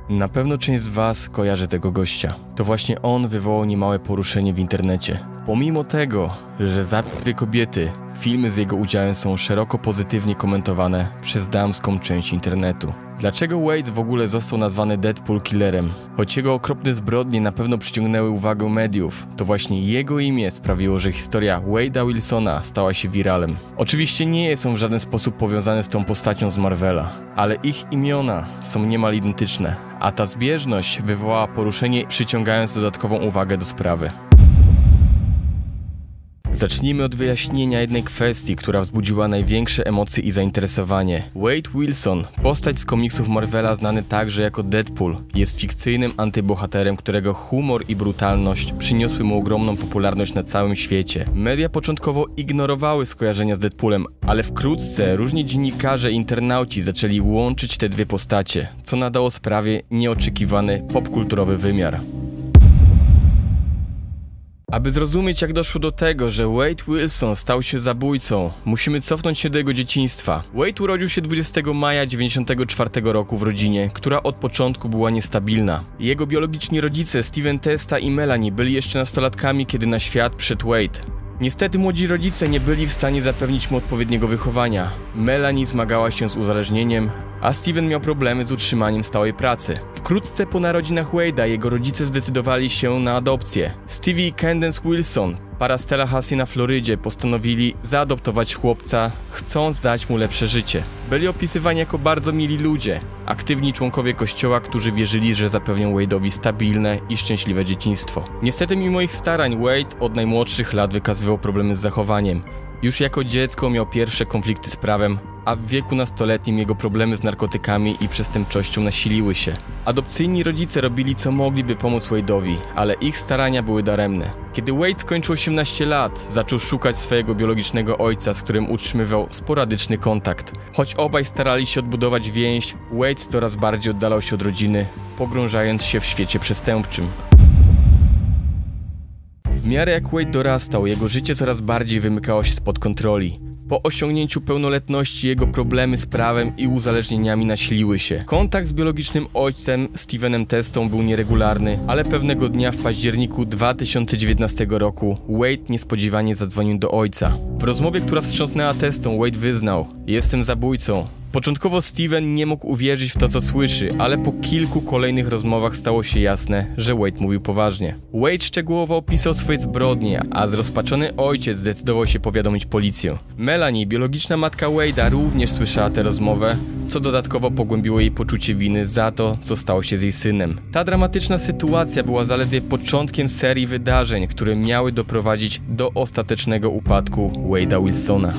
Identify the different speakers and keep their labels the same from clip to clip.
Speaker 1: Na pewno część z was kojarzy tego gościa. To właśnie on wywołał niemałe poruszenie w internecie. Pomimo tego, że zabił kobiety, filmy z jego udziałem są szeroko pozytywnie komentowane przez damską część internetu. Dlaczego Wade w ogóle został nazwany Deadpool Killerem? Choć jego okropne zbrodnie na pewno przyciągnęły uwagę mediów, to właśnie jego imię sprawiło, że historia Wade'a Wilsona stała się wiralem. Oczywiście nie jest on w żaden sposób powiązany z tą postacią z Marvela, ale ich imiona są niemal identyczne, a ta zbieżność wywołała poruszenie, przyciągając dodatkową uwagę do sprawy. Zacznijmy od wyjaśnienia jednej kwestii, która wzbudziła największe emocje i zainteresowanie. Wade Wilson, postać z komiksów Marvela znany także jako Deadpool, jest fikcyjnym antybohaterem, którego humor i brutalność przyniosły mu ogromną popularność na całym świecie. Media początkowo ignorowały skojarzenia z Deadpoolem, ale wkrótce różni dziennikarze i internauci zaczęli łączyć te dwie postacie, co nadało sprawie nieoczekiwany popkulturowy wymiar. Aby zrozumieć, jak doszło do tego, że Wade Wilson stał się zabójcą, musimy cofnąć się do jego dzieciństwa. Wade urodził się 20 maja 1994 roku w rodzinie, która od początku była niestabilna. Jego biologiczni rodzice Steven Testa i Melanie byli jeszcze nastolatkami, kiedy na świat przyszedł Wade. Niestety młodzi rodzice nie byli w stanie zapewnić mu odpowiedniego wychowania. Melanie zmagała się z uzależnieniem, a Steven miał problemy z utrzymaniem stałej pracy. Wkrótce po narodzinach Wade'a jego rodzice zdecydowali się na adopcję. Stevie i Candace Wilson, para z Tallahassee na Florydzie, postanowili zaadoptować chłopca, chcąc dać mu lepsze życie. Byli opisywani jako bardzo mili ludzie, aktywni członkowie kościoła, którzy wierzyli, że zapewnią Wade'owi stabilne i szczęśliwe dzieciństwo. Niestety mimo ich starań Wade od najmłodszych lat wykazywał problemy z zachowaniem. Już jako dziecko miał pierwsze konflikty z prawem, a w wieku nastoletnim jego problemy z narkotykami i przestępczością nasiliły się. Adopcyjni rodzice robili co mogli, by pomóc Wade'owi, ale ich starania były daremne. Kiedy Wade skończył 18 lat, zaczął szukać swojego biologicznego ojca, z którym utrzymywał sporadyczny kontakt. Choć obaj starali się odbudować więź, Wade coraz bardziej oddalał się od rodziny, pogrążając się w świecie przestępczym. W miarę jak Wade dorastał, jego życie coraz bardziej wymykało się spod kontroli. Po osiągnięciu pełnoletności jego problemy z prawem i uzależnieniami nasiliły się. Kontakt z biologicznym ojcem, Stevenem Testą, był nieregularny, ale pewnego dnia w październiku 2019 roku Wade niespodziewanie zadzwonił do ojca. W rozmowie, która wstrząsnęła Testą, Wade wyznał: "Jestem zabójcą". Początkowo Steven nie mógł uwierzyć w to, co słyszy, ale po kilku kolejnych rozmowach stało się jasne, że Wade mówił poważnie. Wade szczegółowo opisał swoje zbrodnie, a zrozpaczony ojciec zdecydował się powiadomić policję. Melanie, biologiczna matka Wade'a, również słyszała tę rozmowę, co dodatkowo pogłębiło jej poczucie winy za to, co stało się z jej synem. Ta dramatyczna sytuacja była zaledwie początkiem serii wydarzeń, które miały doprowadzić do ostatecznego upadku Wade'a Wilsona.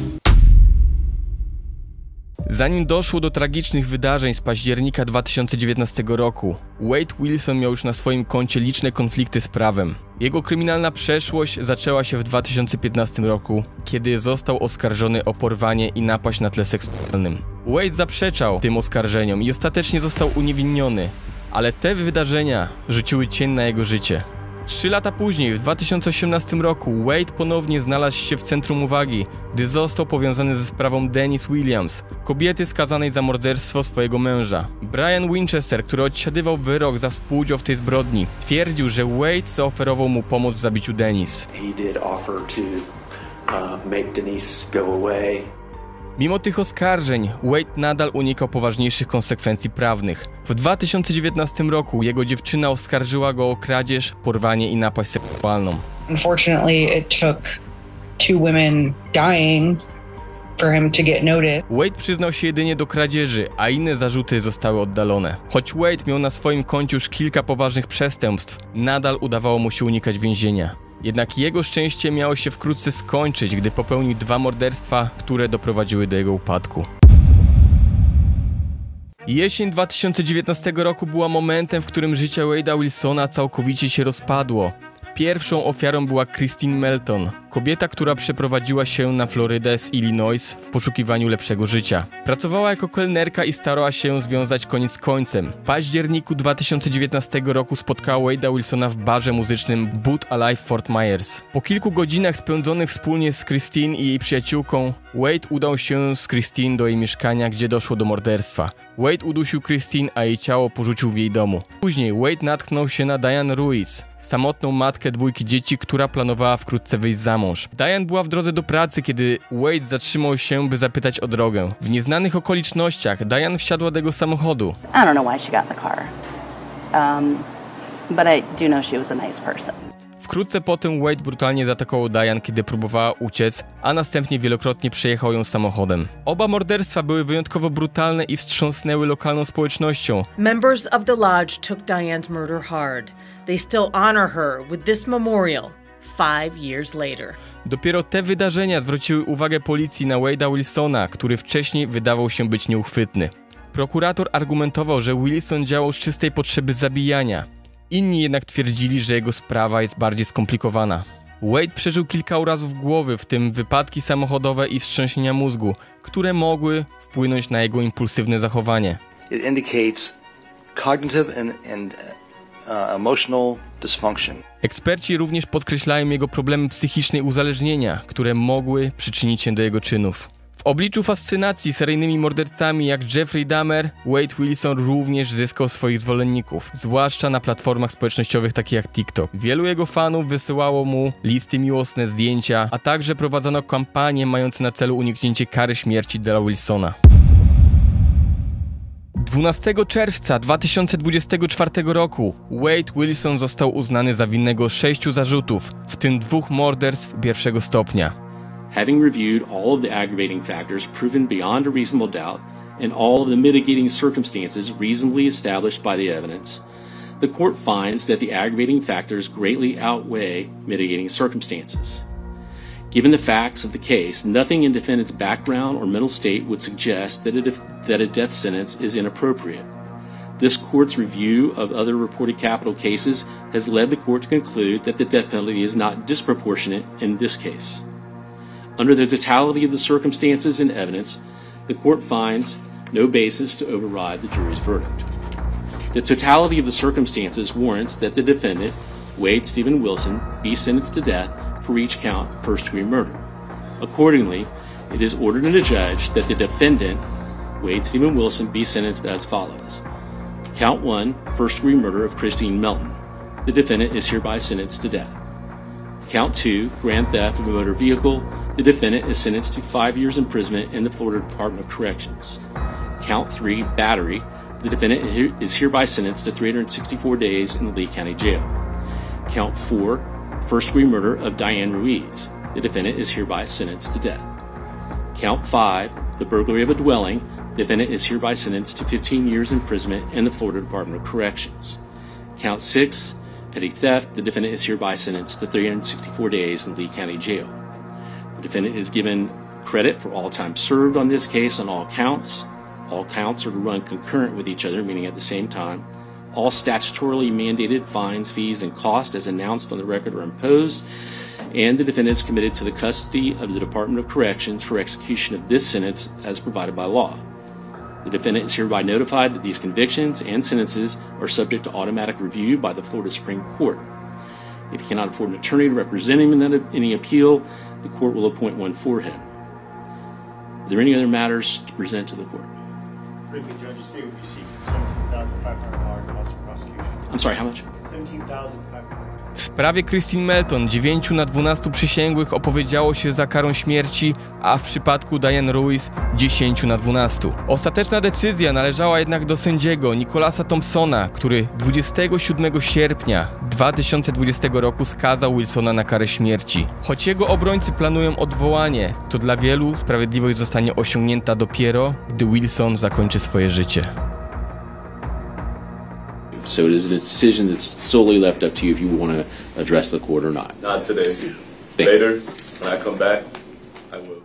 Speaker 1: Zanim doszło do tragicznych wydarzeń z października 2019 roku, Wade Wilson miał już na swoim koncie liczne konflikty z prawem. Jego kryminalna przeszłość zaczęła się w 2015 roku, kiedy został oskarżony o porwanie i napaść na tle seksualnym. Wade zaprzeczał tym oskarżeniom i ostatecznie został uniewinniony, ale te wydarzenia rzuciły cień na jego życie. 3 lata później, w 2018 roku, Wade ponownie znalazł się w centrum uwagi, gdy został powiązany ze sprawą Denise Williams, kobiety skazanej za morderstwo swojego męża. Brian Winchester, który odsiadywał wyrok za współudział w tej zbrodni, twierdził, że Wade zaoferował mu pomoc w zabiciu Denise. Mimo tych oskarżeń, Wade nadal unikał poważniejszych konsekwencji prawnych. W 2019 roku jego dziewczyna oskarżyła go o kradzież, porwanie i napaść seksualną.
Speaker 2: Unfortunately, it took 2 women dying for him to get noticed.
Speaker 1: Wade przyznał się jedynie do kradzieży, a inne zarzuty zostały oddalone. Choć Wade miał na swoim koncie już kilka poważnych przestępstw, nadal udawało mu się unikać więzienia. Jednak jego szczęście miało się wkrótce skończyć, gdy popełnił 2 morderstwa, które doprowadziły do jego upadku. Jesień 2019 roku była momentem, w którym życie Wade'a Wilsona całkowicie się rozpadło. Pierwszą ofiarą była Christine Melton. kobieta, która przeprowadziła się na Florydę z Illinois w poszukiwaniu lepszego życia. Pracowała jako kelnerka i starała się związać koniec z końcem. W październiku 2019 roku spotkała Wade'a Wilsona w barze muzycznym Boot Alive Fort Myers. Po kilku godzinach spędzonych wspólnie z Christine i jej przyjaciółką, Wade udał się z Christine do jej mieszkania, gdzie doszło do morderstwa. Wade udusił Christine, a jej ciało porzucił w jej domu. Później Wade natknął się na Diane Ruiz, samotną matkę 2 dzieci, która planowała wkrótce wyjść za mąż. Diane była w drodze do pracy, kiedy Wade zatrzymał się, by zapytać o drogę. W nieznanych okolicznościach Diane wsiadła do jego samochodu.
Speaker 3: I don't know why she got in the car, but I do know she was a nice person.
Speaker 1: Wkrótce potem Wade brutalnie zaatakował Diane, kiedy próbowała uciec, a następnie wielokrotnie przejechał ją samochodem. Oba morderstwa były wyjątkowo brutalne i wstrząsnęły lokalną społecznością.
Speaker 4: Members of the lodge took Diane's murder hard. They still honor her with this memorial 5 years later.
Speaker 1: Dopiero te wydarzenia zwróciły uwagę policji na Wade'a Wilsona, który wcześniej wydawał się być nieuchwytny. Prokurator argumentował, że Wilson działał z czystej potrzeby zabijania. Inni jednak twierdzili, że jego sprawa jest bardziej skomplikowana. Wade przeżył kilka urazów głowy, w tym wypadki samochodowe i wstrząsienia mózgu, które mogły wpłynąć na jego impulsywne zachowanie.
Speaker 5: It indicates cognitive and emotional dysfunction.
Speaker 1: Eksperci również podkreślają jego problemy psychiczne i uzależnienia, które mogły przyczynić się do jego czynów. W obliczu fascynacji seryjnymi mordercami jak Jeffrey Dahmer, Wade Wilson również zyskał swoich zwolenników, zwłaszcza na platformach społecznościowych takich jak TikTok. Wielu jego fanów wysyłało mu listy miłosne, zdjęcia, a także prowadzono kampanie mające na celu uniknięcie kary śmierci dla Wilsona. 12 czerwca 2024 roku Wade Wilson został uznany za winnego 6 zarzutów, w tym 2 morderstw pierwszego stopnia.
Speaker 6: Having reviewed all of the aggravating factors proven beyond a reasonable doubt and all of the mitigating circumstances reasonably established by the evidence, the court finds that the aggravating factors greatly outweigh mitigating circumstances. Given the facts of the case, nothing in defendant's background or mental state would suggest that a death sentence is inappropriate. This court's review of other reported capital cases has led the court to conclude that the death penalty is not disproportionate in this case. Under the totality of the circumstances and evidence, the court finds no basis to override the jury's verdict. The totality of the circumstances warrants that the defendant, Wade Stephen Wilson, be sentenced to death for each count of first-degree murder. Accordingly, it is ordered in a judge that the defendant, Wade Stephen Wilson, be sentenced as follows. Count 1, first-degree murder of Christine Melton. The defendant is hereby sentenced to death. Count 2, grand theft of a motor vehicle. The defendant is sentenced to 5 years imprisonment in the Florida Department of Corrections. Count 3, battery. The defendant is hereby sentenced to 364 days in the Lee County Jail. Count 4, first-degree murder of Diane Ruiz. The defendant is hereby sentenced to death. Count 5, the burglary of a dwelling. The defendant is hereby sentenced to 15 years imprisonment in the Florida Department of Corrections. Count 6, petty theft. The defendant is hereby sentenced to 364 days in Lee County Jail. The defendant is given credit for all time served on this case on all counts. All counts are to run concurrent with each other, meaning at the same time. All statutorily mandated fines, fees, and costs as announced on the record are imposed, and the defendant is committed to the custody of the Department of Corrections for execution of this sentence as provided by law. The defendant is hereby notified that these convictions and sentences are subject to automatic review by the Florida Supreme Court. If he cannot afford an attorney to represent him in any appeal, the court will appoint one for him. Are there any other matters to present to the court?
Speaker 7: Briefly, Judge, the state would be seeking $17,500 cost of prosecution.
Speaker 6: I'm sorry, how much?
Speaker 7: $17,500.
Speaker 1: W sprawie Christine Melton 9 na 12 przysięgłych opowiedziało się za karą śmierci, a w przypadku Diane Ruiz 10 na 12. Ostateczna decyzja należała jednak do sędziego Nicolasa Thompsona, który 27 sierpnia 2020 roku skazał Wilsona na karę śmierci. Choć jego obrońcy planują odwołanie, to dla wielu sprawiedliwość zostanie osiągnięta dopiero, gdy Wilson zakończy swoje życie.
Speaker 6: So it is a decision that's solely left up to you if you want to address the court or not.
Speaker 8: Not today.
Speaker 6: Thank you.
Speaker 8: Later, when I come back, I will.